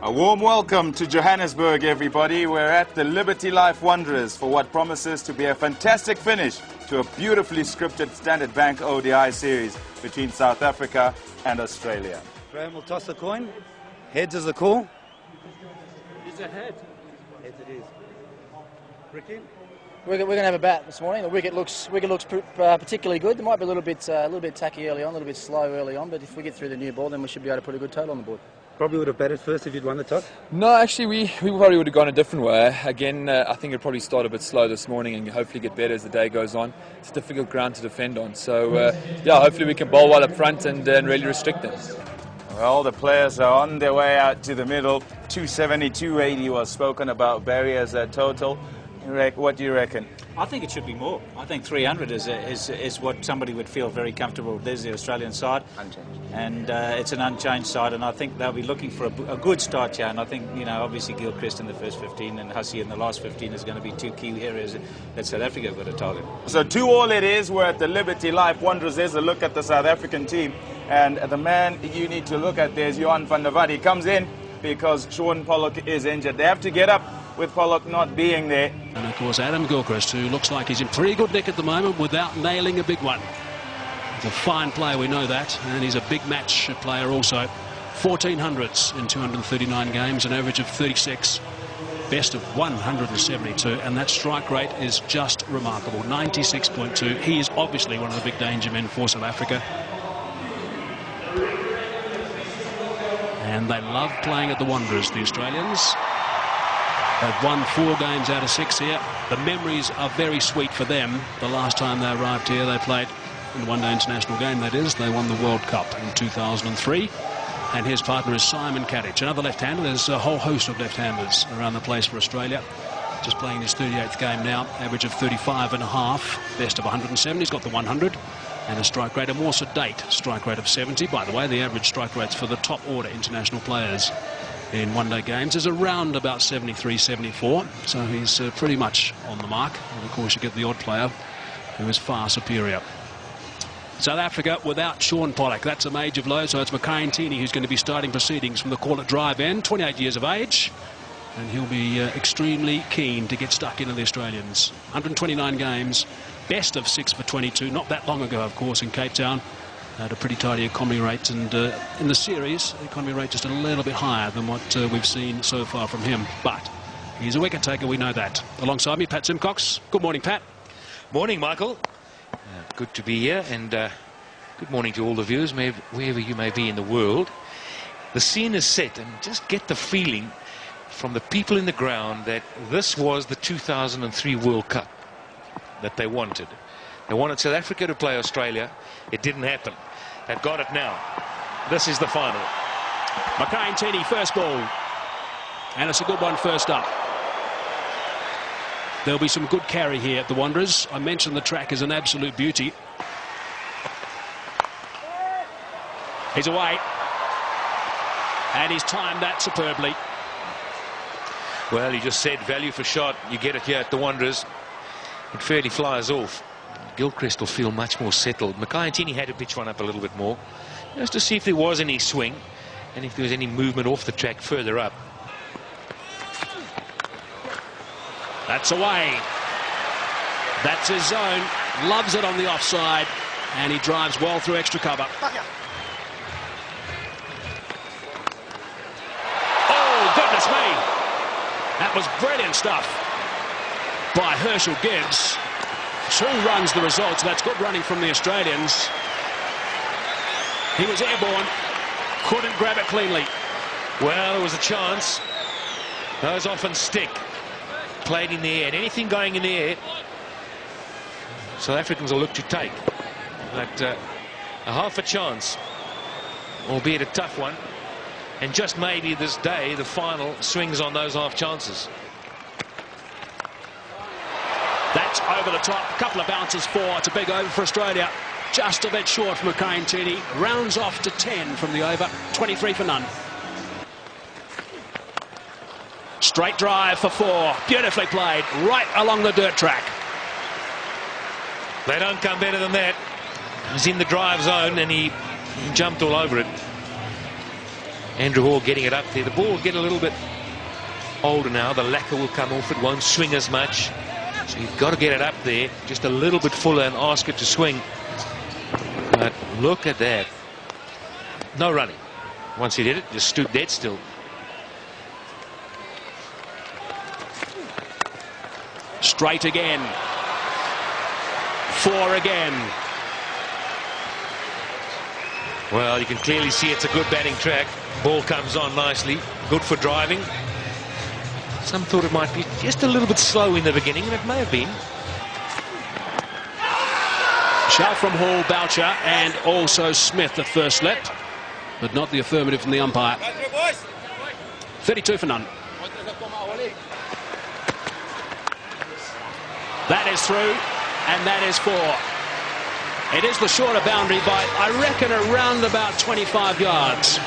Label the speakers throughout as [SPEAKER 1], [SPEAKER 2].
[SPEAKER 1] A warm welcome to Johannesburg, everybody. We're at the Liberty Life Wanderers for what promises to be a fantastic finish to a beautifully scripted Standard Bank ODI series between South Africa and Australia.
[SPEAKER 2] Graham will toss the coin. Heads is the call.
[SPEAKER 3] Is it head?
[SPEAKER 2] Heads it is. Ricky?
[SPEAKER 4] We're going to have a bat this morning. The wicket looks particularly good. It might be a little bit tacky early on, a little bit slow early on, but if we get through the new ball, then we should be able to put a good total on the board.
[SPEAKER 2] Probably would have batted first if you'd won the toss.
[SPEAKER 3] No, actually, we probably would have gone a different way. Again, I think it'd probably start a bit slow this morning and hopefully get better as the day goes on. It's a difficult ground to defend on. So, yeah, hopefully we can bowl well up front and really restrict them.
[SPEAKER 1] Well, the players are on their way out to the middle. 270, 280 was spoken about. Barry as a total. What do you reckon?
[SPEAKER 5] I think it should be more. I think 300 is what somebody would feel very comfortable with. There's the Australian side.
[SPEAKER 1] Unchanged.
[SPEAKER 5] And it's an unchanged side, and I think they'll be looking for a good start here. And I think, you know, obviously Gilchrist in the first 15 and Hussey in the last 15 is going to be two key areas that South Africa have got to target.
[SPEAKER 1] So 2-2 it is. We're at the Liberty Life Wanderers. There's a look at the South African team. And the man you need to look at there is Johan van der Walt. He comes in because Sean Pollock is injured. They have to get up with Pollock not being there.
[SPEAKER 6] And of course Adam Gilchrist, who looks like he's in pretty good nick at the moment without nailing a big one. He's a fine player, we know that, and he's a big match player also. 1400s in 239 games, an average of 36, best of 172, and that strike rate is just remarkable, 96.2. He is obviously one of the big danger men for South Africa. And they love playing at the Wanderers, the Australians. They've won 4 games out of 6 here. The memories are very sweet for them. The last time they arrived here, they played in a one-day international game, that is. They won the World Cup in 2003. And his partner is Simon Kadich, another left-hander. There's a whole host of left-handers around the place for Australia. Just playing his 38th game now, average of 35.5, best of 107. He's got the 100. And a strike rate, a more sedate strike rate of 70. By the way, the average strike rates for the top order international players in one-day games is around about 73, 74. So he's pretty much on the mark. And of course, you get the odd player who is far superior. South Africa without Sean Pollock. That's a major blow. So it's Mackay-Ntini who's going to be starting proceedings from the call at drive end. 28 years of age. And he'll be extremely keen to get stuck into the Australians. 129 games. Best of 6 for 22. Not that long ago, of course, in Cape Town. Had a pretty tidy economy rate, and in the series, the economy rate just a little bit higher than what we've seen so far from him. But he's a wicket taker, we know that. Alongside me, Pat Simcox. Good morning, Pat.
[SPEAKER 7] Morning, Michael. Good to be here, and good morning to all the viewers, wherever you may be in the world. The scene is set, and just get the feeling from the people in the ground that this was the 2003 World Cup that they wanted. They wanted South Africa to play Australia. It didn't happen. They've got it now. This is the final.
[SPEAKER 6] Mackay-Ntini, first ball. And it's a good one first up. There'll be some good carry here at the Wanderers. I mentioned the track is an absolute beauty. He's away. And he's timed that superbly.
[SPEAKER 7] Well, you just said value for shot. You get it here at the Wanderers. It fairly flies off. Gilchrist will feel much more settled. Mackay-Ntini had to pitch one up a little bit more, just to see if there was any swing and if there was any movement off the track further up.
[SPEAKER 6] That's away. That's his zone. Loves it on the offside, and he drives well through extra cover. Oh, goodness me. That was brilliant stuff by Herschel Gibbs. 2 runs the result, so that's good running from the Australians. He was airborne, couldn't grab it cleanly.
[SPEAKER 7] Well, there was a chance. Those often stick. Played in the air, and anything going in the air, South Africans will look to take. But a half a chance, albeit a tough one. And just maybe this day, the final swings on those half chances.
[SPEAKER 6] That's over the top. A couple of bounces for. It's a big over for Australia. Just a bit short from Mackay-Ntini. Rounds off to 10 from the over. 23 for none. Straight drive for 4. Beautifully played. Right along the dirt track.
[SPEAKER 7] They don't come better than that. He's in the drive zone and he jumped all over it. Andrew Hall getting it up there. The ball will get a little bit older now. The lacquer will come off. It won't swing as much. So you've got to get it up there just a little bit fuller and ask it to swing. But look at that. No running. Once he did it, just stood dead still.
[SPEAKER 6] Straight again. 4 again.
[SPEAKER 7] Well, you can clearly see it's a good batting track. Ball comes on nicely. Good for driving. Some thought it might be just a little bit slow in the beginning, and it may have been.
[SPEAKER 6] Shout from Hall, Boucher, and also Smith at first left, but not the affirmative from the umpire. 32 for none. That is through, and that is 4. It is the shorter boundary by, I reckon, around about 25 yards.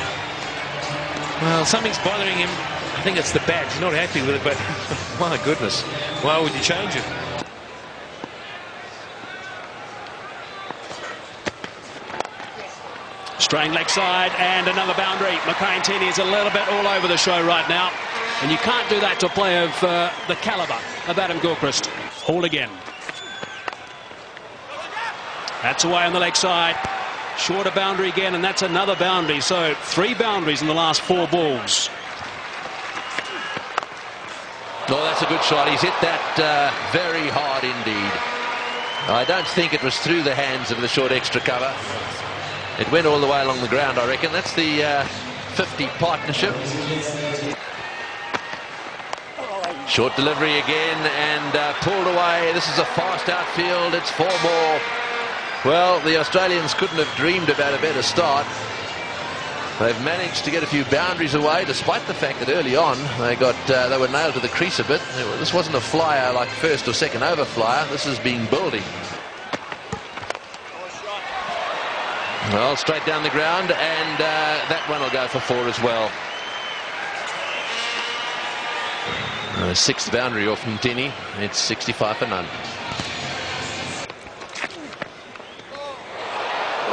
[SPEAKER 7] Well, something's bothering him. I think it's the bat. He's not happy with it, but my goodness, why would you change it?
[SPEAKER 6] Straying leg side and another boundary. McCain-Tini is a little bit all over the show right now, and you can't do that to a player of the calibre of Adam Gilchrist. Hall again. That's away on the leg side. Shorter boundary again, and that's another boundary. So 3 boundaries in the last 4 balls.
[SPEAKER 8] Oh, that's a good shot. He's hit that very hard indeed. I don't think it was through the hands of the short extra cover. It went all the way along the ground, I reckon. That's the 50 partnership. Short delivery again and pulled away. This is a fast outfield. It's 4 more. Well, the Australians couldn't have dreamed about a better start. They've managed to get a few boundaries away, despite the fact that early on they were nailed to the crease a bit. This wasn't a flyer like first or second over flyer. This has been building. Well, straight down the ground, and that one will go for 4 as well. 6th boundary off from Tini. It's 65 for none.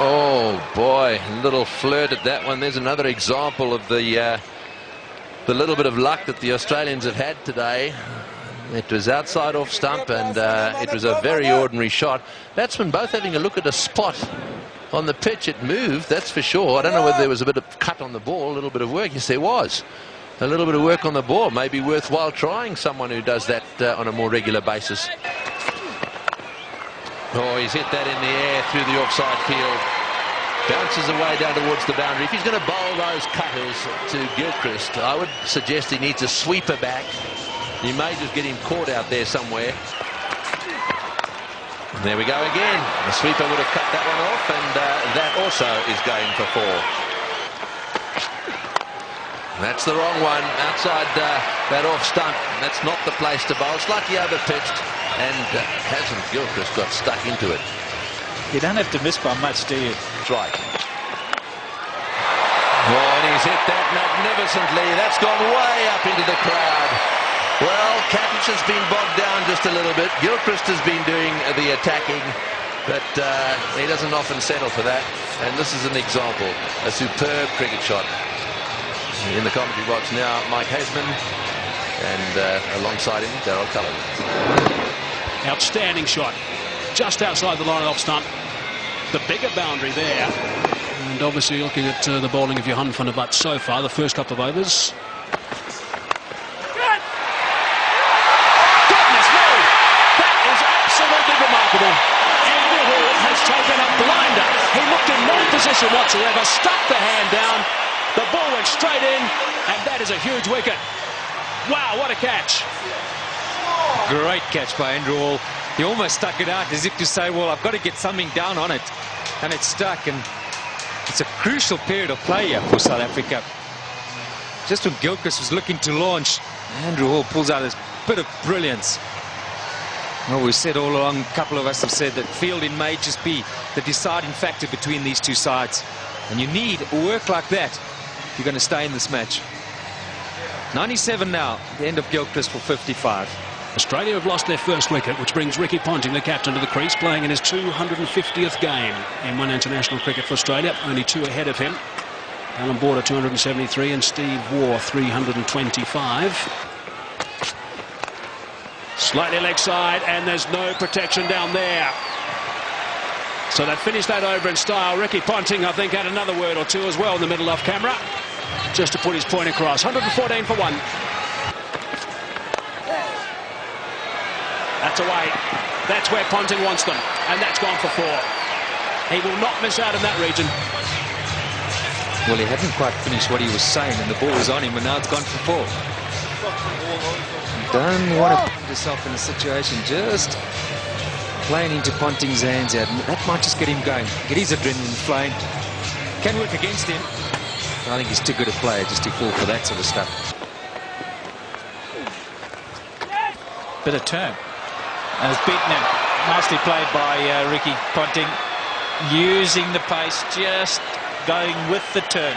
[SPEAKER 8] Oh boy, little flirt at that one. There's another example of the little bit of luck that the Australians have had today. It was outside off stump, and it was a very ordinary shot. Batsmen both having a look at a spot on the pitch. It moved, that's for sure. I don't know whether there was a bit of cut on the ball, a little bit of work. Yes, there was. A little bit of work on the ball. Maybe worthwhile trying someone who does that on a more regular basis. Oh, he's hit that in the air through the offside field. Bounces away down towards the boundary. If he's going to bowl those cutters to Gilchrist, I would suggest he needs a sweeper back. You may just get him caught out there somewhere. And there we go again. The sweeper would have cut that one off, and that also is going for 4. That's the wrong one. Outside that off stump. That's not the place to bowl. Slightly over-pitched, and hasn't Gilchrist got stuck into it.
[SPEAKER 5] You don't have to miss by much, do you?
[SPEAKER 8] That's right. Oh, and he's hit that magnificently. That's gone way up into the crowd. Well, Cattich has been bogged down just a little bit. Gilchrist has been doing the attacking, but he doesn't often settle for that. And this is an example. A superb cricket shot. In the commentary box now, Mike Hasman, and alongside him, Darryl Cullen.
[SPEAKER 6] Outstanding shot. Just outside the line of off stump. The bigger boundary there. And obviously looking at the bowling of Johan van der Butt so far, the first couple of overs. Goodness me! That is absolutely remarkable. Andrew Hall has taken a blinder. He looked in no position whatsoever, stuck the hand down. The ball went straight in, and that is a huge wicket. Wow, what a catch.
[SPEAKER 9] Great catch by Andrew Hall. He almost stuck it out as if to say, well, I've got to get something down on it. And it stuck, and it's a crucial period of play here for South Africa. Just when Gilchrist was looking to launch, Andrew Hall pulls out this bit of brilliance. Well, we've said all along, a couple of us have said that fielding may just be the deciding factor between these two sides. And you need work like that if you're going to stay in this match. 97 now, the end of Gilchrist for 55.
[SPEAKER 6] Australia have lost their first wicket, which brings Ricky Ponting, the captain, to the crease, playing in his 250th game in one international cricket for Australia, only 2 ahead of him. Alan Border 273 and Steve Waugh 325. Slightly leg side, and there's no protection down there. So they've finished that over in style. Ricky Ponting, I think, had another word or two as well in the middle off camera, just to put his point across. 114 for one. That's away. That's where Ponting wants them, and that's gone for four. He will not miss out in that region.
[SPEAKER 9] Well, he hadn't quite finished what he was saying, and the ball was on him, and now it's gone for four. Don't want to put yourself in a situation just playing into Ponting's hands here. That might just get him going, get his adrenaline flowing. Can work against him. I think he's too good a player just to fall for that sort of stuff.
[SPEAKER 5] Bit of turn. And it's beaten him. Nicely played by Ricky Ponting. Using the pace, just going with the turn.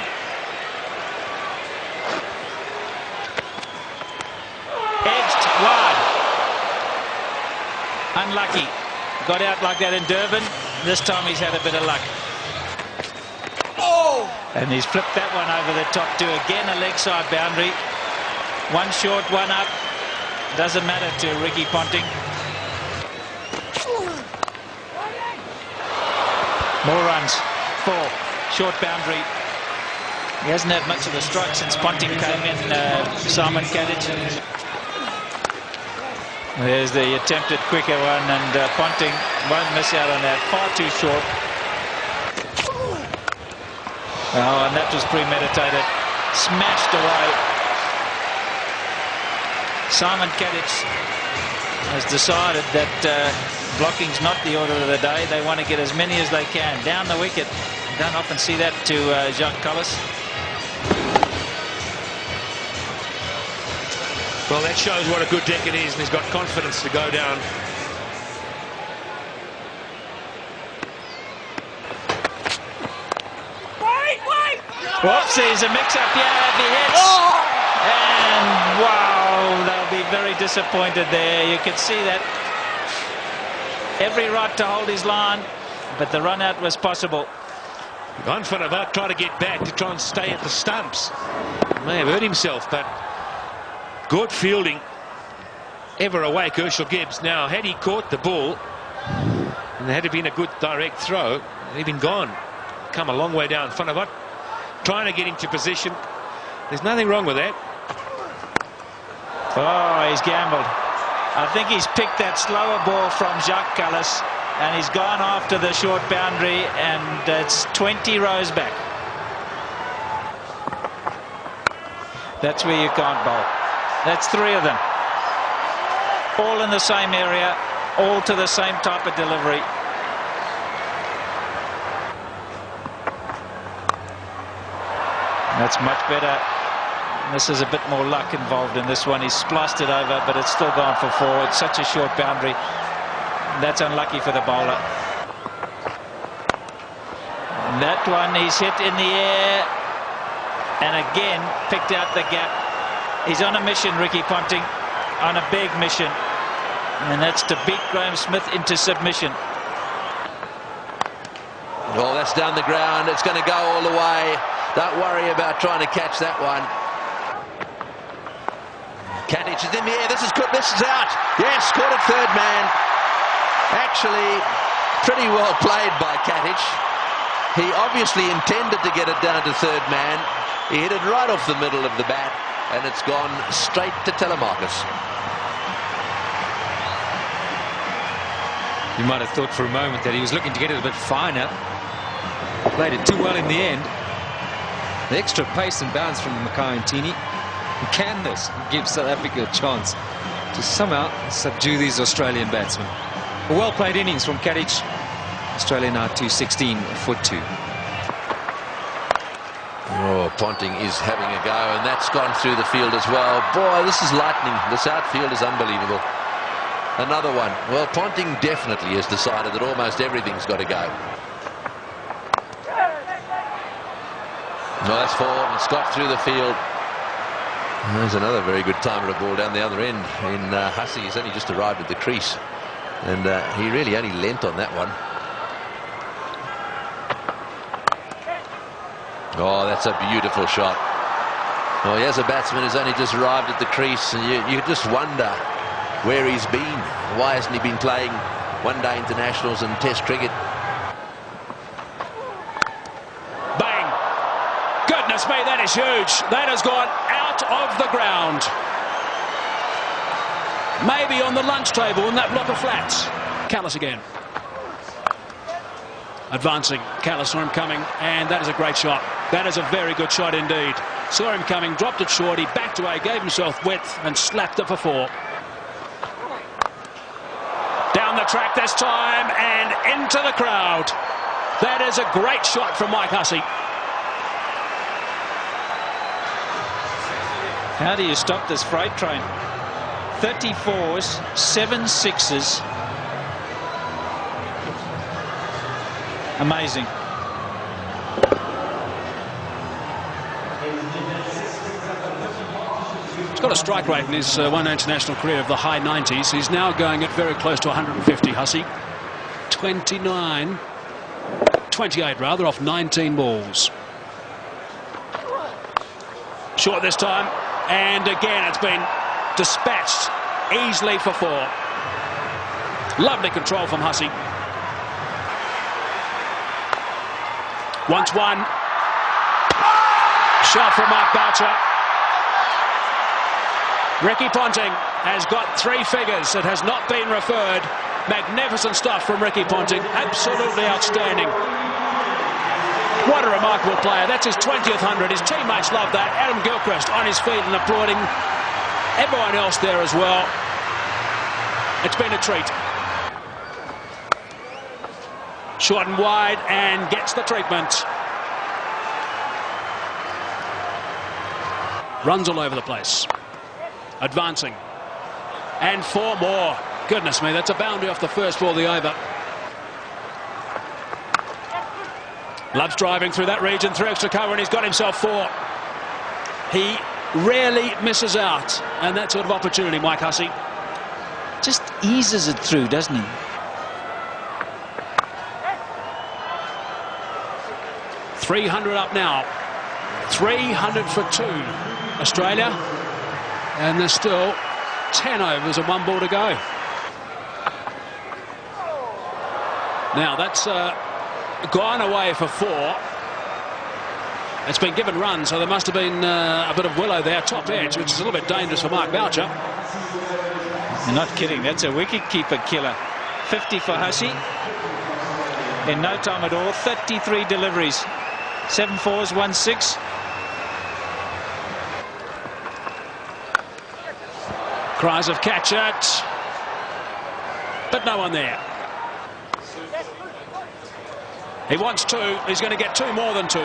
[SPEAKER 5] Edged wide. Unlucky. Got out like that in Durban. This time he's had a bit of luck. Oh! And he's flipped that one over the top too. Again, a leg side boundary. One short, one up. Doesn't matter to Ricky Ponting. More runs. Four. Short boundary. He hasn't had much of a strike since Ponting came in, Simon Kadich. There's the attempted quicker one, and Ponting won't miss out on that. Far too short. Oh, and that was premeditated. Smashed away. Simon Kadich has decided that blocking's not the order of the day. They want to get as many as they can down the wicket. Don't often see that to Jacques Collis.
[SPEAKER 7] Well, that shows what a good deck it is, and he's got confidence to go down.
[SPEAKER 5] Whoops, there's a mix-up here at the hits. And wow, they'll be very disappointed there. You can see that. Every right to hold his line, but the run-out was possible.
[SPEAKER 7] Van der Vaart tried to get back to try and stay at the stumps. May have hurt himself, but good fielding. Ever awake, Herschel Gibbs. Now, had he caught the ball, and there had been a good direct throw, he'd been gone. Come a long way down. Van der Vaart trying to get into position. There's nothing wrong with that.
[SPEAKER 5] Oh, he's gambled. I think he's picked that slower ball from Jacques Collis, and he's gone after the short boundary, and it's 20 rows back. That's where you can't bowl. That's three of them. All in the same area, all to the same type of delivery. That's much better. This is a bit more luck involved in this one. He's spliced it over, but it's still gone for four. It's such a short boundary. That's unlucky for the bowler. And that one he's hit in the air, and again picked out the gap. He's on a mission, Ricky Ponting, on a big mission, and that's to beat Graham Smith into submission.
[SPEAKER 8] Well, that's down the ground. It's going to go all the way. Don't worry about trying to catch that one. Kadich is in the air. This is good. This is out. Yes, caught it third man. Actually, pretty well played by Kadich. He obviously intended to get it down to third man. He hit it right off the middle of the bat, and it's gone straight to Telemarcus.
[SPEAKER 9] You might have thought for a moment that he was looking to get it a bit finer. Played it too well in the end. The extra pace and bounce from Makai-Ntini. Can this give South Africa a chance to somehow subdue these Australian batsmen? A well-played innings from Kadich. Australia now 216 for 2.
[SPEAKER 8] Oh, Ponting is having a go, and that's gone through the field as well. Boy, this is lightning. This outfield is unbelievable. Another one. Well, Ponting definitely has decided that almost everything's got to go. No, that's four. It's got through the field. There's another very good timer of ball down the other end in Hussey. He's only just arrived at the crease, and he really only lent on that one. Oh, that's a beautiful shot. Well, here's a batsman who's only just arrived at the crease, and you just wonder where he's been. Why hasn't he been playing one-day internationals and Test cricket?
[SPEAKER 6] Bang! Goodness me, that is huge. That has gone out of the ground. Maybe on the lunch table in that block of flats. Callis again. Advancing. Callis saw him coming, and that is a great shot. That is a very good shot indeed. Saw him coming, dropped it short, he backed away, gave himself width, and slapped it for 4. Down the track this time, and into the crowd. That is a great shot from Mike Hussey.
[SPEAKER 5] How do you stop this freight train? 34s, 7 sixes. Amazing.
[SPEAKER 6] He's got a strike rate in his one international career of the high 90s. He's now going at very close to 150, Hussey. 28 rather, off 19 balls. Short this time, and again it's been dispatched easily for 4. Lovely control from Hussey. Once one. Shot from Mark Boucher. Ricky Ponting has got 3 figures. It has not been referred. Magnificent stuff from Ricky Ponting. Absolutely outstanding. What a remarkable player. That's his 20th 100. His teammates love that. Adam Gilchrist on his feet and applauding. Everyone else there as well. It's been a treat. Short and wide, and gets the treatment. Runs all over the place. Advancing. And 4 more. Goodness me, that's a boundary off the first ball of the over. Loves driving through that region, through extra cover, and he's got himself 4. He rarely misses out, and that sort of opportunity, Mike Hussey.
[SPEAKER 5] Just eases it through, doesn't he?
[SPEAKER 6] 300 up now. 300 for 2. Australia. And there's still 10 overs and 1 ball to go. Now that's gone away for 4. It's been given runs, so there must have been a bit of willow there, top edge, which is a little bit dangerous for Mark Boucher.
[SPEAKER 5] You're not kidding, that's a wicket-keeper killer. 50 for Hussey. In no time at all, 33 deliveries. 7 fours, 1 6.
[SPEAKER 6] Cries of catch it, but no one there. He wants 2. He's going to get 2 more than 2.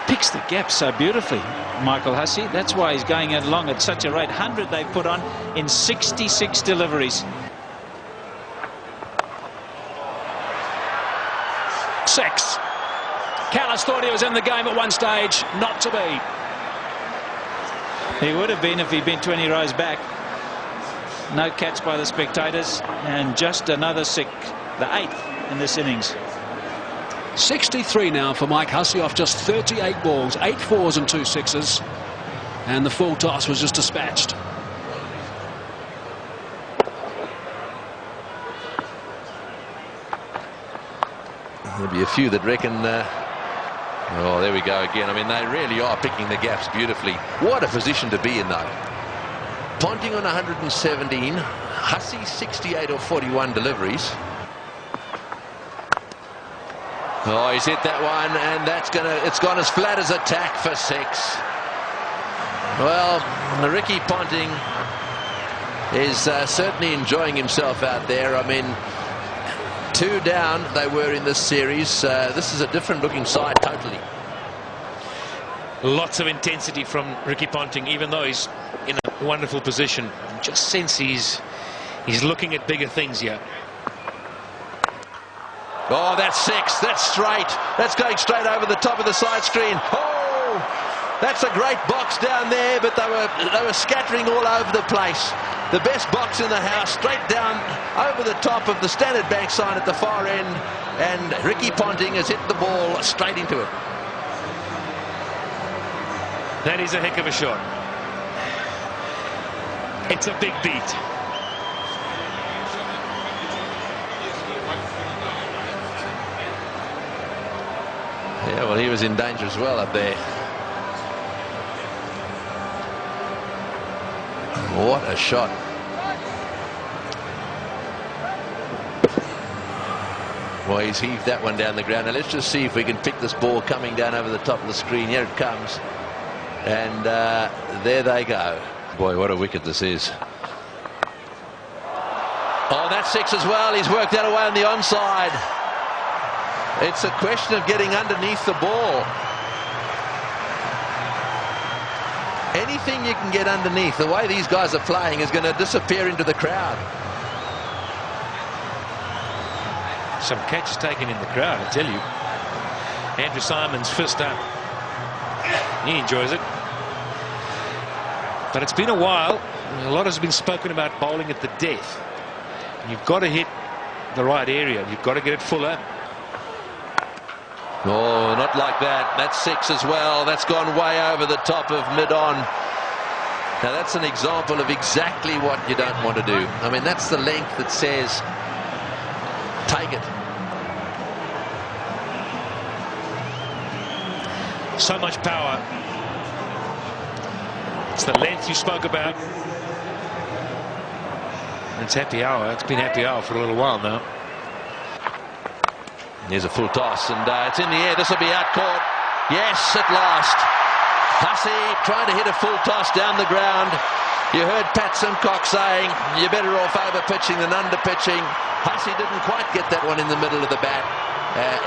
[SPEAKER 5] Picks the gap so beautifully, Michael Hussey. That's why he's going along at such a rate. 100 they put on in 66 deliveries.
[SPEAKER 6] 6. Callis thought he was in the game at one stage. Not to be.
[SPEAKER 5] He would have been if he'd been 20 rows back. No catch by the spectators, and just another 6, the 8th in this innings.
[SPEAKER 6] 63 now for Mike Hussey off just 38 balls, 8 fours and 2 sixes, and the full toss was just dispatched.
[SPEAKER 8] There'll be a few that reckon oh, there we go again. I mean, they really are picking the gaps beautifully. What a position to be in, though. Ponting on 117, Hussey 68 or 41 deliveries. Oh, he's hit that one, and it's gone as flat as a tack for 6. Well, Ricky Ponting is certainly enjoying himself out there. I mean, 2 down they were in this series. This is a different looking side totally.
[SPEAKER 7] Lots of intensity from Ricky Ponting, even though he's in a wonderful position. Just sense he's looking at bigger things here.
[SPEAKER 8] Oh, that's 6. That's straight. That's going straight over the top of the side screen. Oh, that's a great box down there, but they were scattering all over the place. The best box in the house, straight down over the top of the Standard Bank sign at the far end, and Ricky Ponting has hit the ball straight into it.
[SPEAKER 7] That is a heck of a shot. It's a big beat.
[SPEAKER 8] Yeah, well, he was in danger as well up there. What a shot. Well, he's heaved that one down the ground. Now let's just see if we can pick this ball coming down over the top of the screen. Here it comes. And there they go. Boy, what a wicket this is. Oh, that's 6 as well. He's worked that away on the onside. It's a question of getting underneath the ball. Anything you can get underneath, the way these guys are playing, is going to disappear into the crowd.
[SPEAKER 7] Some catches taken in the crowd, I tell you. Andrew Symonds fist up. He enjoys it. But it's been a while. A lot has been spoken about bowling at the death. You've got to hit the right area. You've got to get it fuller.
[SPEAKER 8] Oh, not like that. That's 6 as well. That's gone way over the top of mid-on. Now that's an example of exactly what you don't want to do. I mean, that's the length that says take it.
[SPEAKER 7] So much power. It's the length you spoke about. It's happy hour. It's been happy hour for a little while now.
[SPEAKER 8] Here's a full toss, and it's in the air. This will be out caught. Yes, at last. Hussey trying to hit a full toss down the ground. You heard Pat Simcock saying you're better off over pitching than under pitching. Hussey didn't quite get that one in the middle of the bat.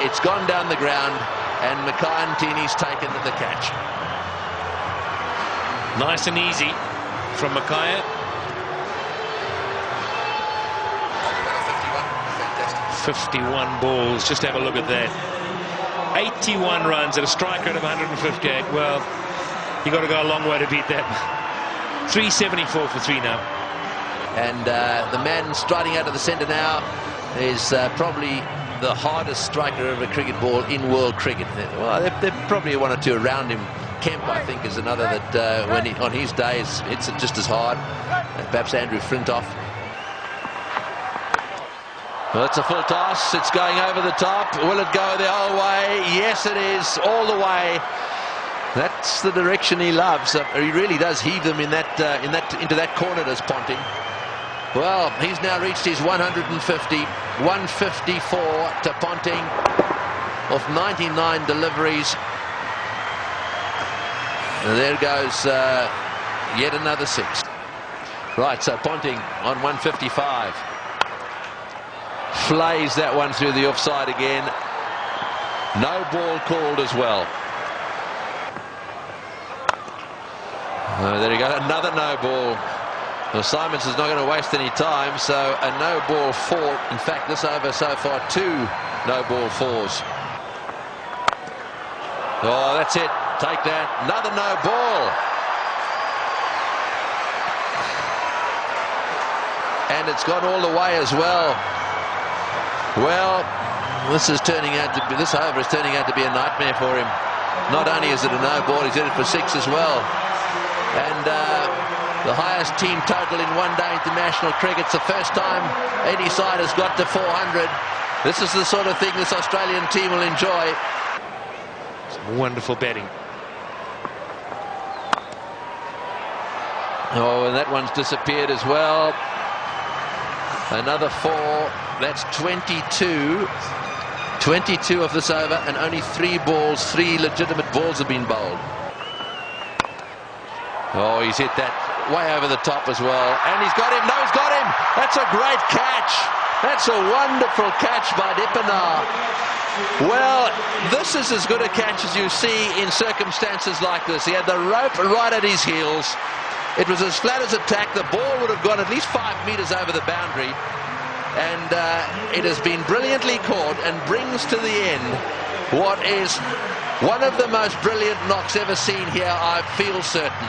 [SPEAKER 8] It's gone down the ground, and Mackay-Ntini's taken the catch.
[SPEAKER 7] Nice and easy from Mackay. 51 balls. Just have a look at that. 81 runs at a strike rate of 158. Well, you got to go a long way to beat that. 374 for 3 now.
[SPEAKER 8] And the man striding out of the centre now is probably the hardest striker of a cricket ball in world cricket. Well, there probably one or two around him. Kemp, I think, is another that when on his days hits it just as hard. Perhaps Andrew Flintoff. Well, it's a full toss. It's going over the top. Will it go the whole way? Yes, it is, all the way. That's the direction he loves. He really does heave them into that corner, does Ponting. Well, he's now reached his 150. 154 to Ponting off 99 deliveries. And there goes yet another 6. Right, so Ponting on 155. Flays that one through the offside again. No ball called as well. There you go, another no ball. Well, Simons is not going to waste any time, so a no ball 4. In fact, this over so far 2 no ball 4s. Oh, that's it. Take that. Another no ball. And it's gone all the way as well. Well, this over is turning out to be a nightmare for him. Not only is it a no ball, he's hit it for 6 as well. And the highest team total in one-day international cricket. It's the first time any side has got to 400. This is the sort of thing this Australian team will enjoy.
[SPEAKER 7] Some wonderful batting.
[SPEAKER 8] Oh, and that one's disappeared as well. Another 4. That's 22. 22 of this over, and only 3 balls, 3 legitimate balls have been bowled. Oh, he's hit that way over the top as well. And he's got him. No, he's got him. That's a great catch. That's a wonderful catch by Dippenaar. Well, this is as good a catch as you see in circumstances like this. He had the rope right at his heels. It was as flat as a tack. The ball would have gone at least 5 metres over the boundary. And it has been brilliantly caught and brings to the end what is one of the most brilliant knocks ever seen here, I feel certain.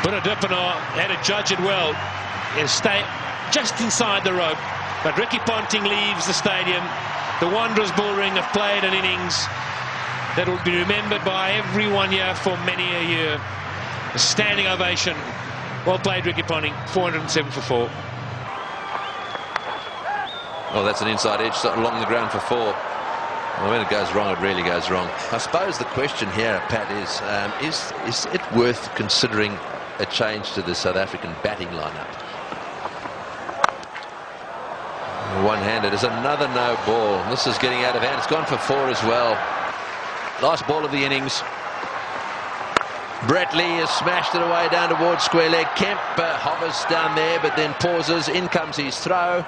[SPEAKER 7] But Dippenaar had to judge it well. He'll stay just inside the rope. But Ricky Ponting leaves the stadium. The Wanderers bullring have played an innings.
[SPEAKER 6] that will be remembered by everyone here for many a year. A standing ovation. Well played, Ricky Ponting. 407 for 4.
[SPEAKER 8] Oh, that's an inside edge along the ground for 4. Well, when it goes wrong, it really goes wrong. I suppose the question here, Pat, is it worth considering a change to the South African batting lineup? One-handed is another no ball. This is getting out of hand. It's gone for 4 as well. Last ball of the innings. Brett Lee has smashed it away down towards square leg. Kemp hovers down there, but then pauses. In comes his throw.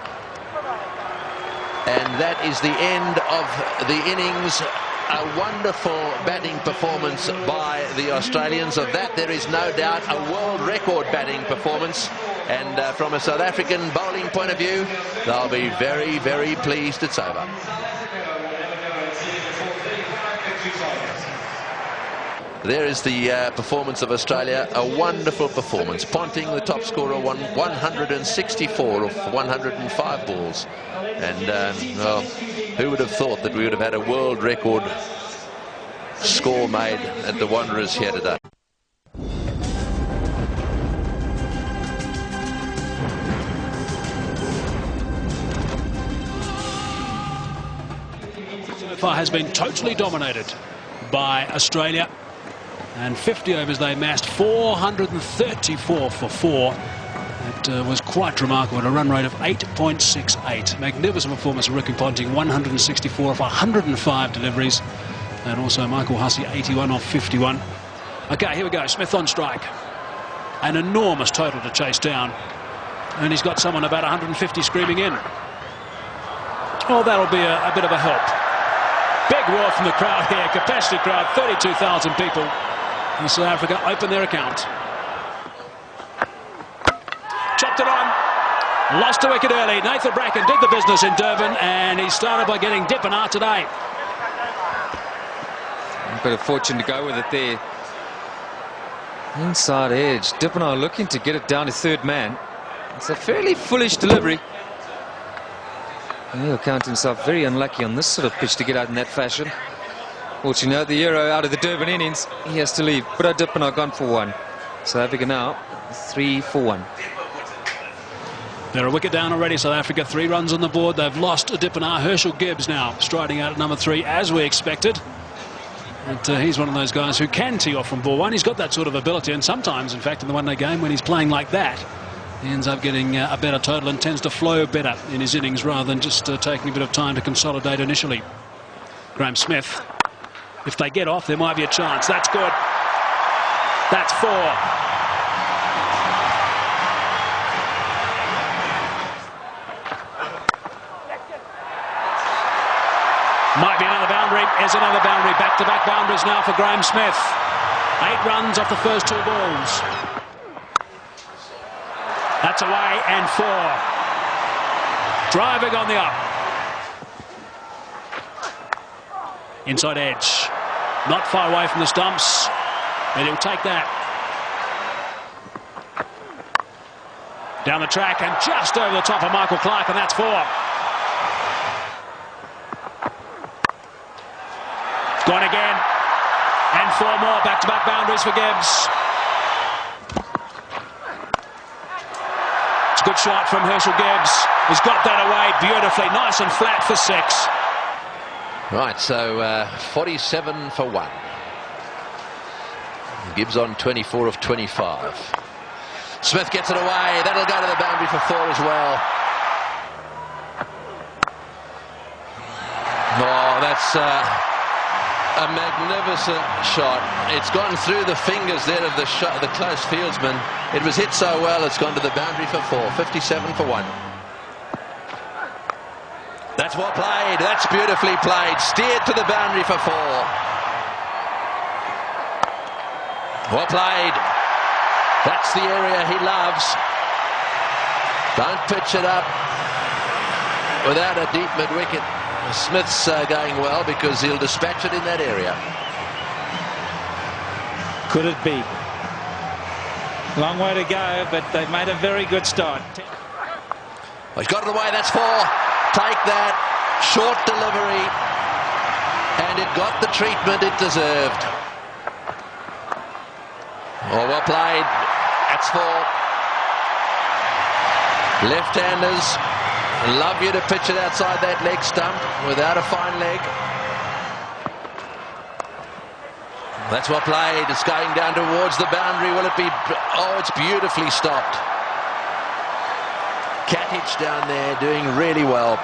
[SPEAKER 8] And that is the end of the innings. A wonderful batting performance by the Australians. Of that, there is no doubt, a world record batting performance. And from a South African bowling point of view, they'll be very, very pleased it's over. There is the performance of Australia, a wonderful performance. Ponting, the top scorer, won 164 of 105 balls. And, well, who would have thought that we would have had a world record score made at the Wanderers here today?
[SPEAKER 6] So far has been totally dominated by Australia. And 50 overs they amassed, 434 for 4. It was quite remarkable, a run rate of 8.68. Magnificent performance from Ricky Ponting, 164 of 105 deliveries. And also Michael Hussey, 81 of 51. Okay, here we go, Smith on strike. An enormous total to chase down. And he's got someone about 150 screaming in. Oh, that'll be a bit of a help. Big roar from the crowd here, capacity crowd, 32,000 people. And South Africa open their account. Chopped it on. Lost a wicket early. Nathan Bracken did the business in Durban, and he started by getting Dippenaar today.
[SPEAKER 9] A bit of fortune to go with it there. Inside edge. Dippenaar looking to get it down to third man. It's a fairly foolish delivery. He'll count himself very unlucky on this sort of pitch to get out in that fashion. Fortunately, the hero out of the Durban innings, he has to leave. But Dippenaar gone for 1. South Africa now 3 for 1.
[SPEAKER 6] They're a wicket down already, South Africa. 3 runs on the board. They've lost Dippenaar. Herschel Gibbs now striding out at number 3, as we expected. And he's one of those guys who can tee off from ball 1. He's got that sort of ability, and sometimes, in fact, in the one-day game, when he's playing like that, he ends up getting a better total and tends to flow better in his innings rather than just taking a bit of time to consolidate initially. Graham Smith. If they get off, there might be a chance. That's good. That's 4. Might be another boundary. Is another boundary. Back-to-back boundaries now for Graham Smith. 8 runs off the first 2 balls. That's away and 4. Driving on the up. Inside edge. Not far away from the stumps. And he'll take that. Down the track and just over the top of Michael Clark, and that's 4. Gone again. And 4 more back-to-back boundaries for Gibbs. It's a good shot from Herschel Gibbs. He's got that away beautifully. Nice and flat for 6.
[SPEAKER 8] Right, so 47 for 1. Gibbs on 24 of 25. Smith gets it away. That'll go to the boundary for 4 as well. Oh, that's a magnificent shot. It's gone through the fingers there of the close fieldsman. It was hit so well, it's gone to the boundary for 4. 57 for 1. That's well played. That's beautifully played. Steered to the boundary for 4. Well played. That's the area he loves. Don't pitch it up without a deep mid-wicket. Smith's going well because he'll dispatch it in that area.
[SPEAKER 5] Could it be? Long way to go, but they've made a very good start.
[SPEAKER 8] Well, he's got it away. That's 4. Take that. Short delivery. And it got the treatment it deserved. Oh, well played. That's 4. Left-handers love you to pitch it outside that leg stump without a fine leg. That's well played. It's going down towards the boundary. Will it be? Oh, it's beautifully stopped. Katic down there doing really well.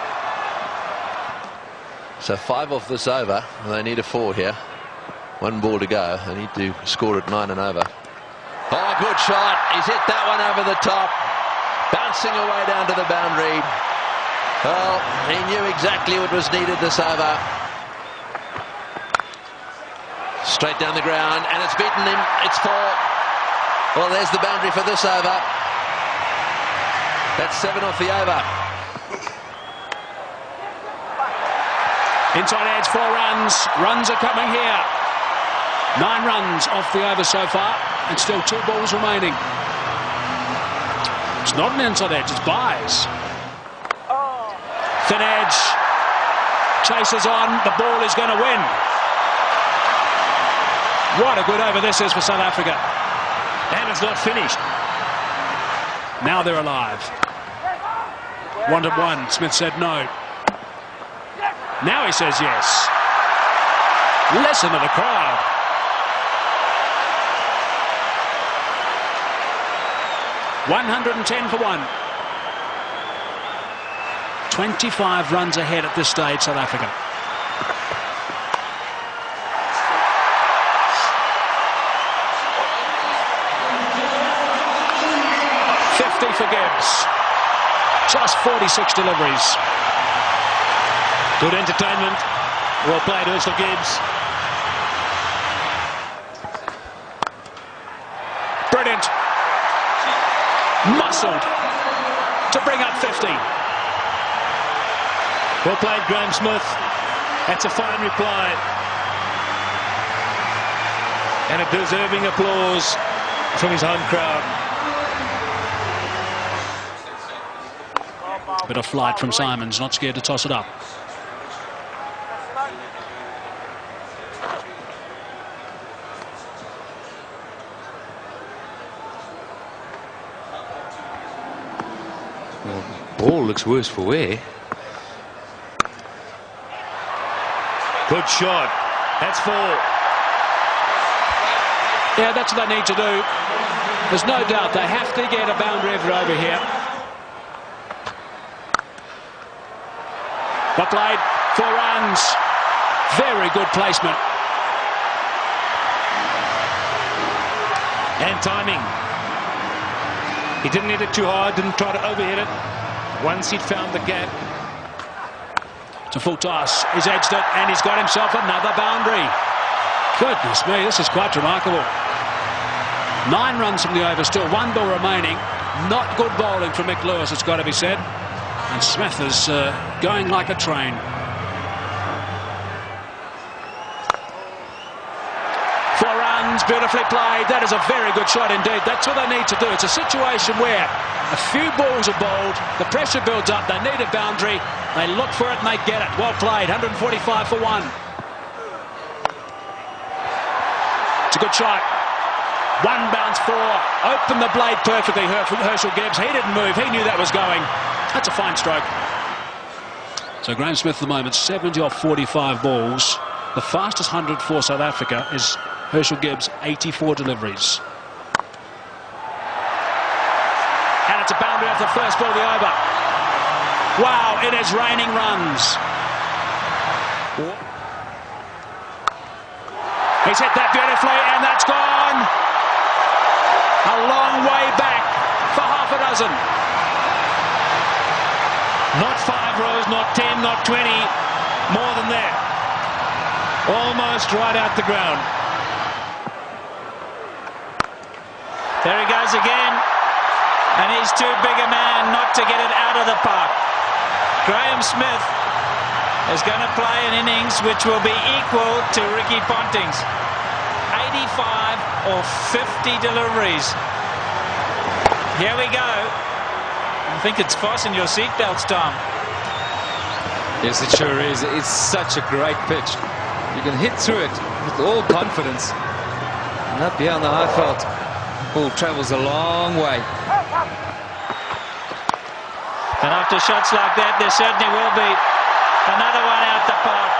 [SPEAKER 8] So 5 off this over. They need a 4 here. 1 ball to go. They need to score at 9 and over. Oh, good shot. He's hit that one over the top. Bouncing away down to the boundary. Well, he knew exactly what was needed this over. Straight down the ground, and it's beaten him. It's 4. Well, there's the boundary for this over. That's 7 off the over.
[SPEAKER 6] Inside edge, 4 runs. Runs are coming here. 9 runs off the over so far, and still 2 balls remaining. It's not an inside edge, it's buys. Thin edge. Chases on, the ball is going to win. What a good over this is for South Africa. And it's not finished. Now they're alive. 1-1. Smith said no. Now he says yes. Listen to the crowd. $110 for 1. 25 runs ahead at this stage, South Africa. For Gibbs. Just 46 deliveries.
[SPEAKER 5] Good entertainment. Well played, Herschel Gibbs.
[SPEAKER 6] Brilliant. Muscled to bring up 50.
[SPEAKER 5] Well played, Graham Smith. That's a fine reply. And a deserving applause from his home crowd.
[SPEAKER 6] Bit of flight from Simons, not scared to toss it up.
[SPEAKER 7] Well, ball looks worse for wear.
[SPEAKER 5] Good shot. That's 4.
[SPEAKER 6] Yeah, that's what they need to do. There's no doubt they have to get a boundary every over here. Well played, 4 runs. Very good placement.
[SPEAKER 5] And timing. He didn't hit it too hard, didn't try to overhit it. Once he'd found the gap.
[SPEAKER 6] It's a full toss. He's edged it, and he's got himself another boundary. Goodness me, this is quite remarkable. 9 runs from the over, still 1 ball remaining. Not good bowling from Mick Lewis, it's got to be said. And Smith is going like a train. Four runs, beautifully played. That is a very good shot indeed. That's what they need to do. It's a situation where a few balls are bowled, the pressure builds up, they need a boundary, they look for it and they get it. Well played, 145 for 1. It's a good shot. 1 bounce 4, opened the blade perfectly, Herschel Gibbs. He didn't move, he knew that was going. That's a fine stroke. So Graham Smith at the moment, 70 off 45 balls. The fastest 100 for South Africa is Herschel Gibbs, 84 deliveries. And it's a boundary off the first ball of the over. Wow, it is raining runs. He's hit that beautifully, and that's gone. A long way back for half a dozen.
[SPEAKER 5] Not 5 rows, not 10, not 20, more than that. Almost right out the ground. There he goes again, and he's too big a man not to get it out of the park. Graham Smith is going to play an innings which will be equal to Ricky Ponting's. 85 or 50 deliveries. Here we go. I think it's fasten your seatbelts, Tom.
[SPEAKER 9] Yes, it sure is. It's such a great pitch. You can hit through it with all confidence. And up here on the high felt, ball travels a long way.
[SPEAKER 5] And after shots like that, there certainly will be another one out the park.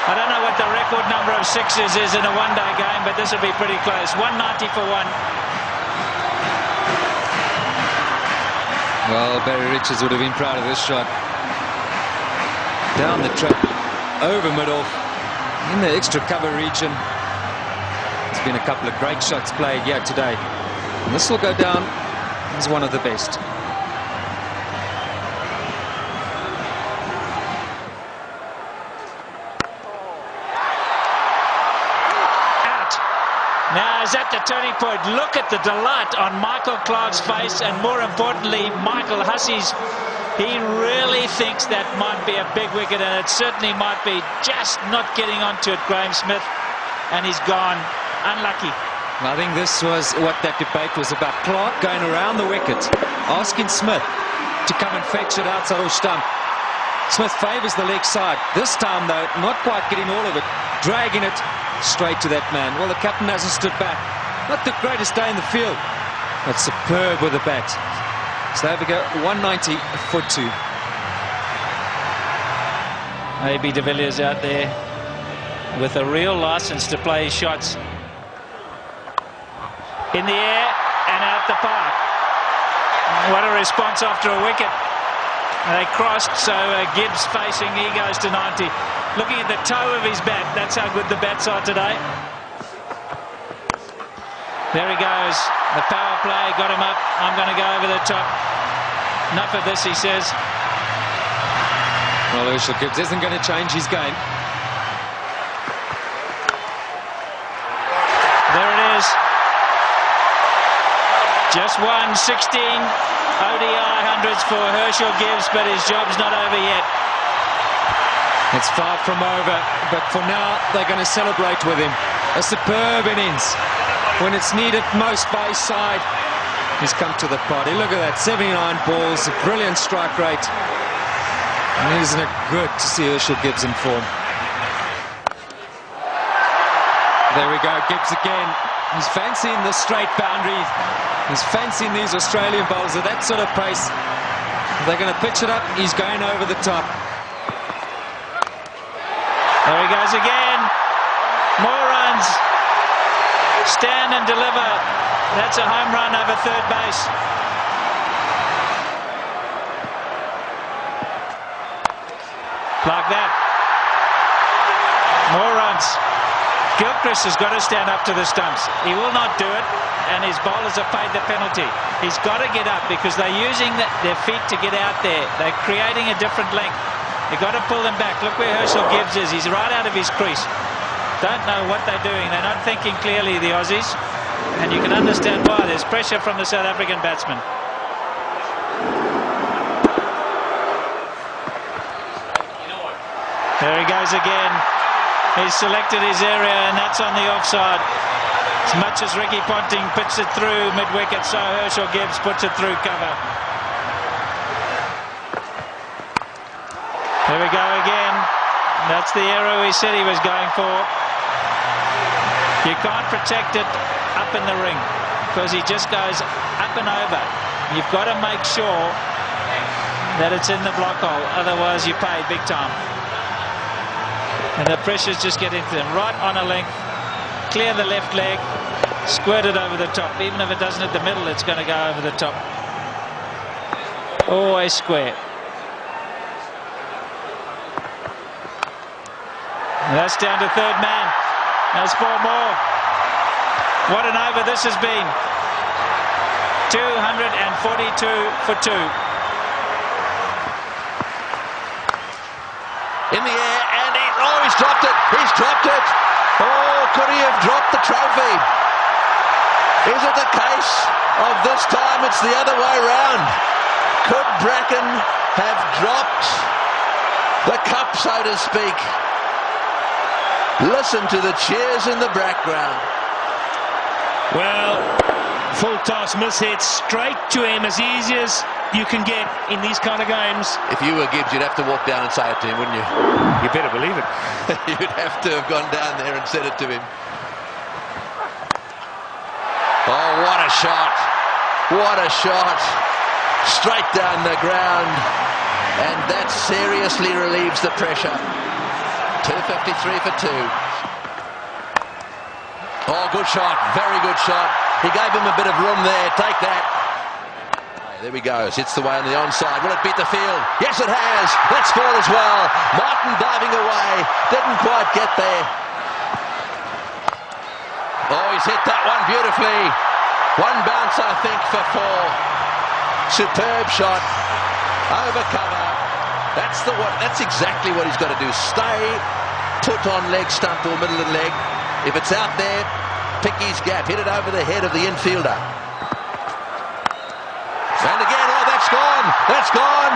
[SPEAKER 5] I don't know what the record number of sixes is in a one-day game, but this will be pretty close. 190 for one.
[SPEAKER 9] Well, Barry Richards would have been proud of this shot. Down the track, over mid-off, in the extra cover region. There's been a couple of great shots played here today. And this will go down as one of the best.
[SPEAKER 5] Now is at the turning point. Look at the delight on Michael Clark's face, and more importantly, Michael Hussey's. He really thinks that might be a big wicket, and it certainly might be. Just not getting onto it, Graham Smith, and he's gone. Unlucky.
[SPEAKER 9] I think this was what that debate was about. Clark going around the wicket, asking Smith to come and fetch it outside off stump. Smith favours the leg side. This time, though, not quite getting all of it, dragging it straight to that man. Well, the captain hasn't stood back. Not the greatest day in the field, but superb with the bat. So there we go, 190 for 2.
[SPEAKER 5] A.B. de Villiers out there with a real license to play his shots. In the air and out the park. What a response after a wicket. They crossed, so Gibbs facing, he goes to 90. Looking at the toe of his bat, that's how good the bats are today. There he goes. The power play got him up. I'm going to go over the top. Enough of this, he says.
[SPEAKER 9] Well, Herschel Gibbs isn't going to change his game.
[SPEAKER 5] There it is. Just 116 ODI hundreds for Herschel Gibbs, but his job's not over yet.
[SPEAKER 9] It's far from over, but for now they're going to celebrate with him. A superb innings. When it's needed most by his side, he's come to the party. Look at that, 79 balls, a brilliant strike rate. And isn't it good to see Herschel Gibbs in form? There we go, Gibbs again. He's fancying the straight boundary. He's fancying these Australian bowlers at that sort of pace. They're going to pitch it up. He's going over the top.
[SPEAKER 5] There he goes again. More runs. Stand and deliver. That's a home run over third base. Like that. More runs. Gilchrist has got to stand up to the stumps. He will not do it, and his bowlers have paid the penalty. He's got to get up because they're using their feet to get out there. They're creating a different length. You've got to pull them back. Look where Herschel Gibbs is. He's right out of his crease. Don't know what they're doing. They're not thinking clearly, the Aussies. And you can understand why. There's pressure from the South African batsman. There he goes again. He's selected his area, and that's on the offside. As much as Ricky Ponting puts it through mid-wicket, so Herschel Gibbs puts it through cover. Here we go again. That's the arrow he said he was going for. You can't protect it up in the ring because he just goes up and over. You've got to make sure that it's in the block hole, otherwise you pay big time. And the pressures just get into them. Right on a length, clear the left leg, squirt it over the top. Even if it doesn't hit the middle, it's going to go over the top. Always square. And that's down to third man. There's 4 more. What an over this has been. 242 for 2.
[SPEAKER 8] In the air, and he's dropped it. He's dropped it. Oh, could he have dropped the trophy? Is it the case of this time it's the other way round? Could Bracken have dropped the cup, so to speak? Listen to the cheers in the background.
[SPEAKER 10] Well, full toss miss hit straight to him, as easy as
[SPEAKER 6] you can get in these kind of games.
[SPEAKER 8] If you were Gibbs, you'd have to walk down and say it to him, wouldn't you?
[SPEAKER 6] You better believe it.
[SPEAKER 8] You'd have to have gone down there and said it to him. Oh, what a shot. What a shot. Straight down the ground. And that seriously relieves the pressure. 253 for 2. Oh, good shot. Very good shot. He gave him a bit of room there. Take that. There we go. Hits the way on the onside. Will it beat the field? Yes, it has. That's four as well. Martin diving away. Didn't quite get there. Oh, he's hit that one beautifully. One bounce, I think, for 4. Superb shot. Over cover. That's exactly what he's got to do. Stay put on leg stump or middle of the leg. If it's out there, pick his gap. Hit it over the head of the infielder. And again, oh, that's gone. That's gone.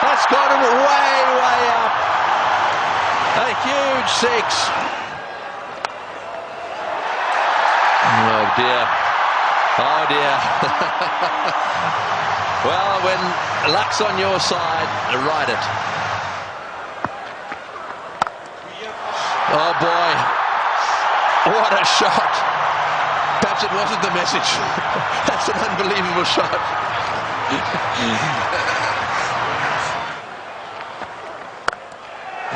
[SPEAKER 8] That's gone way, way up. A huge 6. Oh, dear. Oh, dear. Well, when luck's on your side, ride it. Oh, boy. What a shot. Perhaps it wasn't the message. That's an unbelievable shot.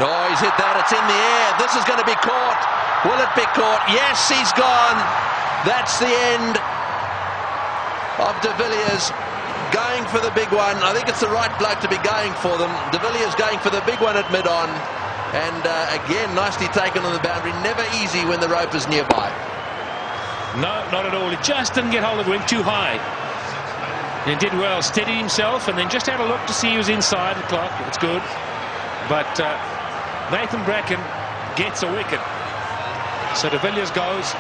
[SPEAKER 8] No, he's hit that. It's in the air. This is going to be caught. Will it be caught? Yes, he's gone. That's the end of De Villiers. Going for the big one. I think it's the right bloke to be going for them. De Villiers going for the big one at mid-on. And again, nicely taken on the boundary. Never easy when the rope is nearby.
[SPEAKER 6] No, not at all. He just didn't get hold of it. Went too high. And did well. Steadied himself and then just had a look to see he was inside the clock. It's good. But Nathan Bracken gets a wicket. So De Villiers goes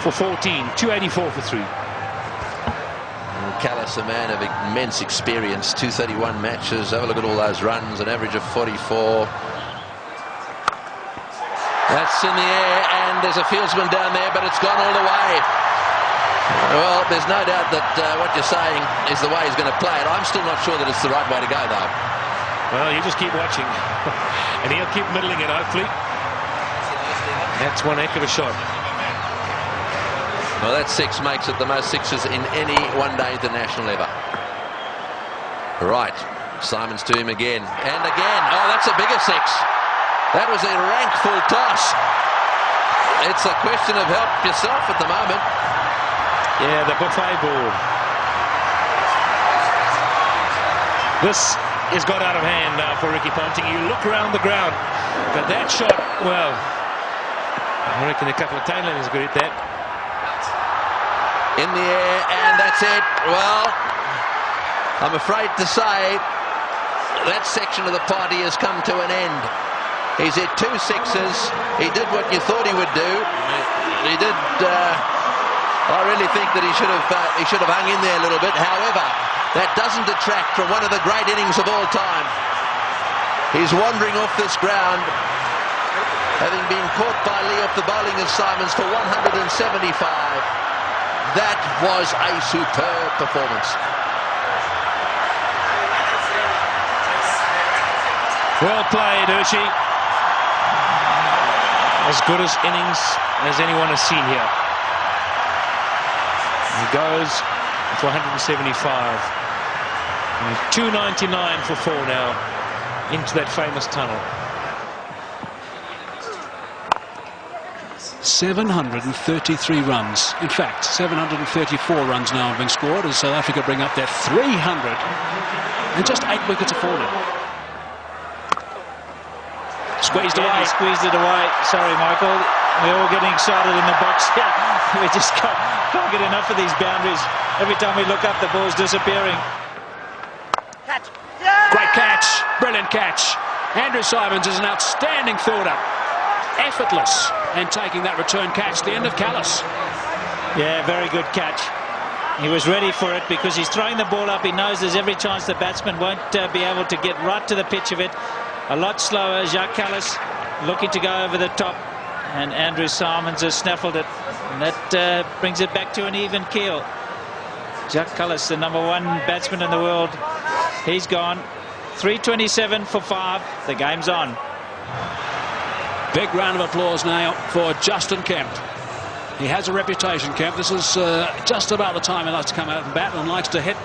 [SPEAKER 6] for 14. 284 for 3.
[SPEAKER 8] Callis, a man of immense experience, 231 matches. Have a look at all those runs, an average of 44. That's in the air, and there's a fieldsman down there, but it's gone all the way. Well, there's no doubt that what you're saying is the way he's going to play it. I'm still not sure that it's the right way to go, though.
[SPEAKER 6] Well, you just keep watching, and he'll keep middling it, hopefully. That's one heck of a shot.
[SPEAKER 8] Well, that 6 makes it the most 6s in any one-day international ever. Right, Simons to him again, and again. Oh, that's a bigger 6. That was a rank full toss. It's a question of help yourself at the moment.
[SPEAKER 6] Yeah, the buffet ball. This has got out of hand now for Ricky Ponting. You look around the ground, but that shot, well, I reckon a couple of tailenders are good at that.
[SPEAKER 8] In the air, and that's it. Well, I'm afraid to say that section of the party has come to an end. He's hit 2 6s. He did what you thought he would do. He did. I really think that he should have hung in there a little bit. However, that doesn't detract from one of the great innings of all time. He's wandering off this ground, having been caught by Lee off the bowling of Simons for 175. That was a superb performance.
[SPEAKER 6] Well played, Urchi. As good as innings as anyone has seen here. He goes for 175. And 299 for 4 now into that famous tunnel. 733 runs. In fact, 734 runs now have been scored as South Africa bring up their 300 and just 8 wickets are falling. Squeezed away.
[SPEAKER 5] He squeezed it away. Sorry, Michael. We're all getting excited in the box here. We just can't get enough of these boundaries. Every time we look up, the ball's disappearing.
[SPEAKER 6] Catch. Yeah! Great catch. Brilliant catch. Andrew Simons is an outstanding fielder. Effortless. And taking that return catch, the end of Callis.
[SPEAKER 5] Yeah, very good catch. He was ready for it because he's throwing the ball up. He knows there's every chance the batsman won't be able to get right to the pitch of it. A lot slower. Jacques Callis looking to go over the top. And Andrew Simons has snaffled it. And that brings it back to an even keel. Jack Cullis, the #1 batsman in the world, he's gone. 3:27 for 5. The game's on.
[SPEAKER 6] Big round of applause now for Justin Kemp. He has a reputation, Kemp. This is just about the time he likes to come out and bat and likes to hit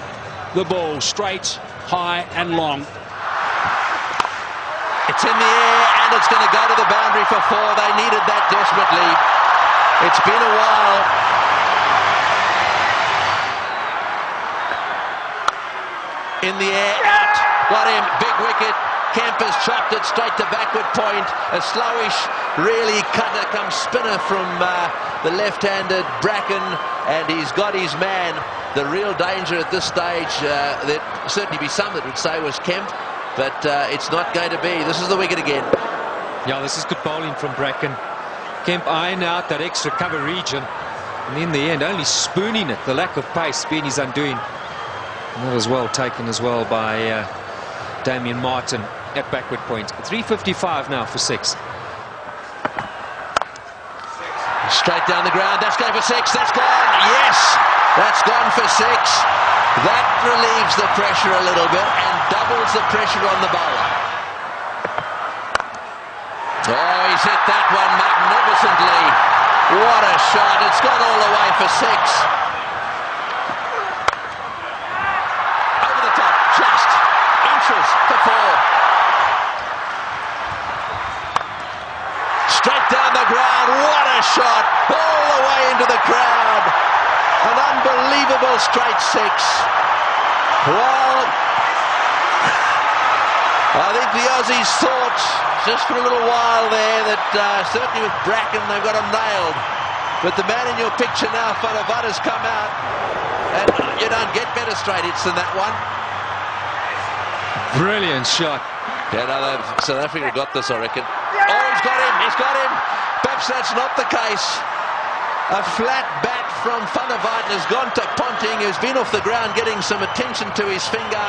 [SPEAKER 6] the ball straight, high and long.
[SPEAKER 8] It's in the air and it's going to go to the boundary for 4. They needed that desperately. It's been a while. In the air, out. Got him. Big wicket. Kemp has chopped it straight to backward point. A slowish, really cutter come spinner from the left-handed Bracken, and he's got his man. The real danger at this stage, there'd certainly be some that would say was Kemp, but it's not going to be. This is the wicket again.
[SPEAKER 9] Yeah, this is good bowling from Bracken. Kemp eyeing out that extra cover region, and in the end only spooning it. The lack of pace being his undoing. And that was well taken as well by Damien Martin at backward point. 3:55 now for 6.
[SPEAKER 8] Straight down the ground. That's going for 6. That's gone. Yes, that's gone for 6. That relieves the pressure a little bit and doubles the pressure on the bowler. Oh, he's hit that one magnificently. What a shot. It's gone all the way for 6. Over the top, just inches for 4. Straight down the ground. What a shot. All the way into the crowd. An unbelievable straight 6. Well, I think the Aussies thought just for a little while there that certainly with Bracken they've got him nailed. But the man in your picture now, Fanavada's come out, and you don't get better straight hits than that one.
[SPEAKER 9] Brilliant shot.
[SPEAKER 8] Yeah, no, South Africa got this, I reckon. Oh, he's got him. He's got him. Perhaps that's not the case. A flat bat from Fanavada has gone to Ponting, who's been off the ground getting some attention to his finger,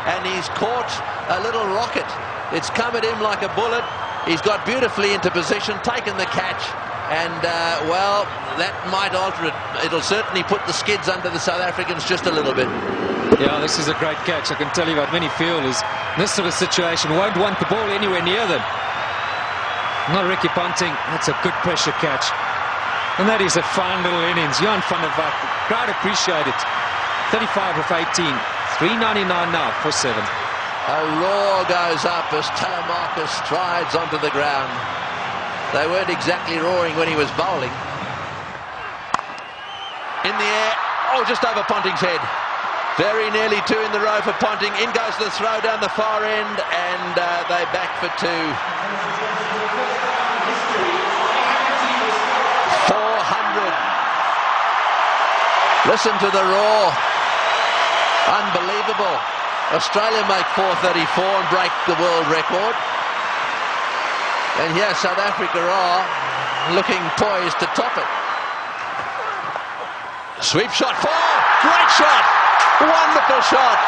[SPEAKER 8] and he's caught a little rocket. It's come at him like a bullet. He's got beautifully into position, taken the catch, and, well, that might alter it. It'll certainly put the skids under the South Africans just a little bit.
[SPEAKER 9] Yeah, this is a great catch. I can tell you what many fielders in this sort of situation won't want the ball anywhere near them. Not Ricky Ponting. That's a good pressure catch. And that is a fine little innings. Jan van der Walt, crowd appreciate it. 35 of 18. 3.99 now for 7.
[SPEAKER 8] A roar goes up as Telemarcus strides onto the ground. They weren't exactly roaring when he was bowling. In the air. Oh, just over Ponting's head. Very nearly 2 in the row for Ponting. In goes the throw down the far end, and they back for 2. 400. Listen to the roar. Unbelievable. Australia make 434 and break the world record. And here South Africa are looking poised to top it. Sweep shot 4. Great shot. Wonderful shot.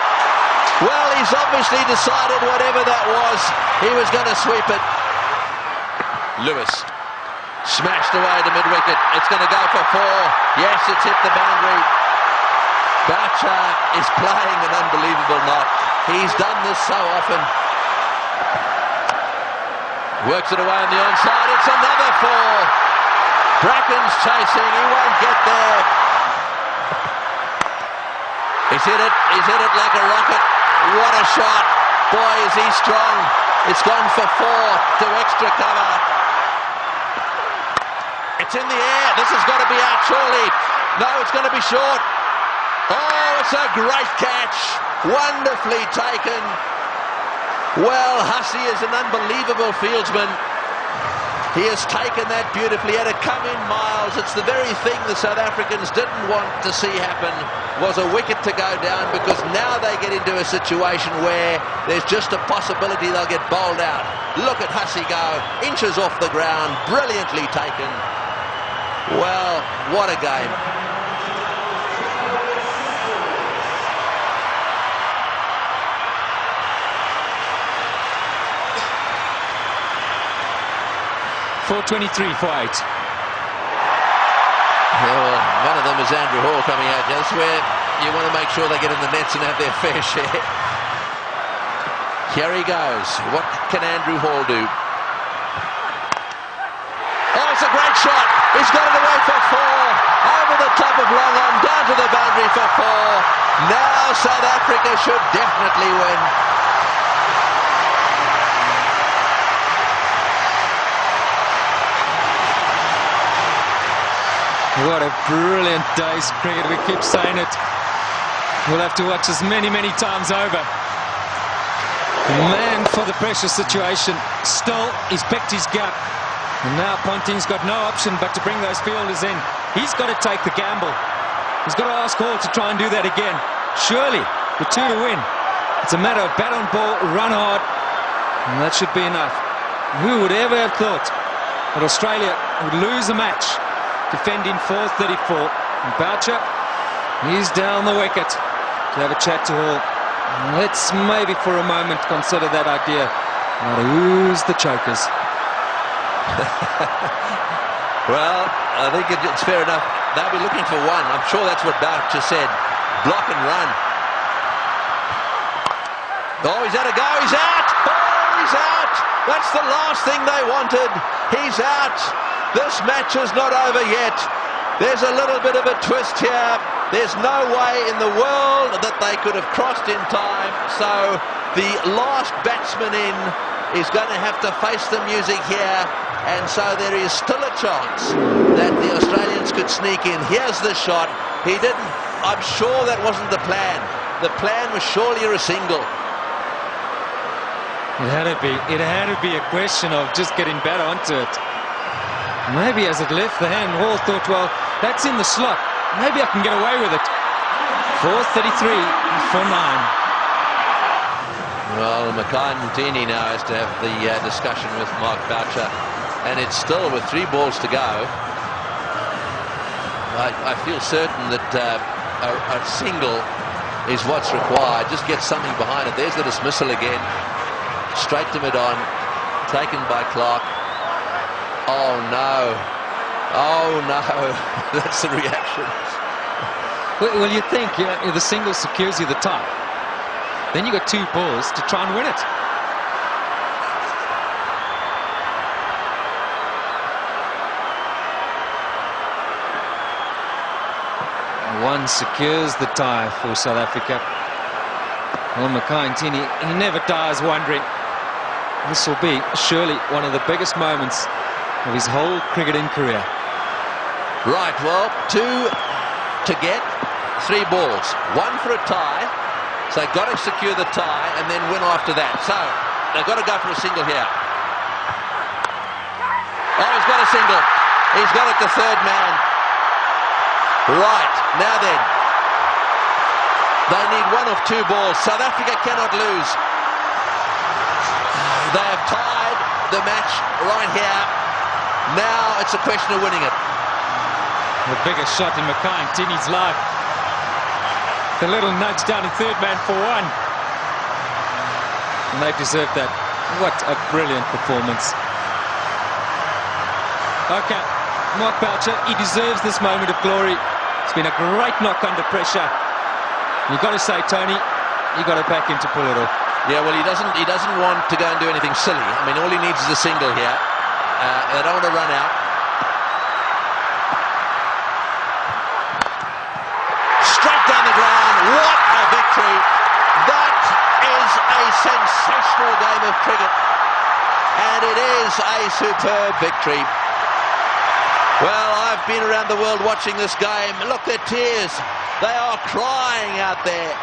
[SPEAKER 8] Well, he's obviously decided whatever that was, he was going to sweep it. Lewis smashed away to mid-wicket. It's going to go for 4. Yes, it's hit the boundary. Boucher is playing an unbelievable knot. He's done this so often. Works it away on the onside. It's another 4. Bracken's chasing. He won't get there. He's hit it. He's hit it like a rocket. What a shot. Boy, is he strong. It's gone for 4 to extra cover. It's in the air. This has got to be out surely. No, it's going to be short. Oh, it's a great catch. Wonderfully taken. Well, Hussey is an unbelievable fieldsman. He has taken that beautifully. He had to come in miles. It's the very thing the South Africans didn't want to see happen, was a wicket to go down, because now they get into a situation where there's just a possibility they'll get bowled out. Look at Hussey go. Inches off the ground. Brilliantly taken. Well, what a game.
[SPEAKER 9] 4.23 for 8.
[SPEAKER 8] Yeah, well, one of them is Andrew Hall coming out. That's where you want to make sure they get in the nets and have their fair share. Here he goes. What can Andrew Hall do? Oh, it's a great shot. He's got it away for 4. Over the top of long on, down to the boundary for 4. Now South Africa should definitely win.
[SPEAKER 9] What a brilliant day's cricket. We keep saying it. We'll have to watch this many, many times over. Man for the pressure situation. Still, he's picked his gap. And now Ponting's got no option but to bring those fielders in. He's got to take the gamble. He's got to ask Hall to try and do that again. Surely, the 2 to win. It's a matter of bat on ball, run hard, and that should be enough. Who would ever have thought that Australia would lose a match defending 434? And Boucher, he's down the wicket to have a chat to Hall. Let's maybe for a moment consider that idea. Now, who's the chokers?
[SPEAKER 8] Well, I think it's fair enough. They'll be looking for 1. I'm sure that's what Boucher said. Block and run. Oh, he's had a go. He's out. Oh, he's out. That's the last thing they wanted. He's out. This match is not over yet. There's a little bit of a twist here. There's no way in the world that they could have crossed in time. So the last batsman in is going to have to face the music here. And so there is still a chance that the Australians could sneak in. Here's the shot. He didn't. I'm sure that wasn't the plan. The plan was surely a single.
[SPEAKER 9] It had to be. It had to be a question of just getting better onto it. Maybe as it left the hand, Hall thought, well, that's in the slot. Maybe I can get away with it. 4:33 for 9.
[SPEAKER 8] Well, Makai now has to have the discussion with Mark Boucher. And it's still with 3 balls to go. I feel certain that a single is what's required. Just get something behind it. There's the dismissal again. Straight to mid-on. Taken by Clark. Oh, no. Oh, no. That's the reaction.
[SPEAKER 9] Well, you think, you know, the single secures you the tie. Then you got 2 balls to try and win it. One secures the tie for South Africa. Well, Makai, he never dies wondering. This will be surely one of the biggest moments of his whole cricketing career.
[SPEAKER 8] Right, well, 2 to get, 3 balls. 1 for a tie. So they've got to secure the tie and then win after that. So they've got to go for a single here. Oh, he's got a single. He's got it to third man. Right, now then. They need 1 of 2 balls. South Africa cannot lose. They have tied the match right here. Now it's a question of winning it.
[SPEAKER 9] The biggest shot in Makai life. The little nudge down in third man for 1. And they deserve that. What a brilliant performance. Okay, Mark Boucher, he deserves this moment of glory. It's been a great knock under pressure. You've got to say, Tony, you've got to back him to pull it off.
[SPEAKER 8] Yeah, well, he doesn't want to go and do anything silly. I mean, all he needs is a single here. They don't want to run out. Straight down the ground. What a victory. That is a sensational game of cricket. And it is a superb victory. Well, I've been around the world watching this game. Look, their tears. They are crying out there.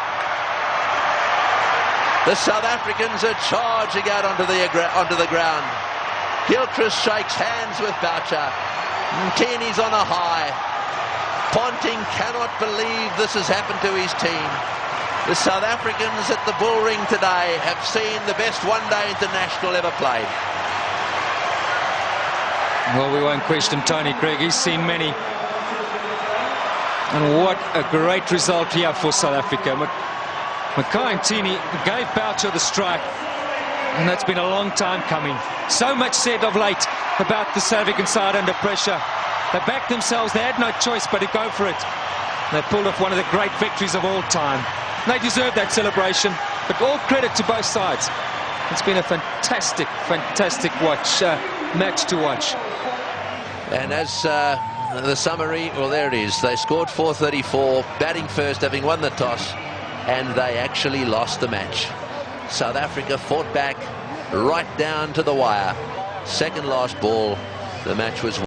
[SPEAKER 8] The South Africans are charging out onto the ground. Gilchrist shakes hands with Boucher. Mtini's on a high. Ponting cannot believe this has happened to his team. The South Africans at the Bull Ring today have seen the best one-day international ever played.
[SPEAKER 9] Well, we won't question Tony Craig. He's seen many. And what a great result here for South Africa. Makai Ntini gave Boucher the strike. And that's been a long time coming. So much said of late about the South African side under pressure. They backed themselves. They had no choice but to go for it. They pulled off one of the great victories of all time. They deserve that celebration, but all credit to both sides. It's been a fantastic, fantastic match to watch.
[SPEAKER 8] And as the summary, well, there it is. They scored 434, batting first, having won the toss, and they actually lost the match. South Africa fought back right down to the wire. Second last ball, the match was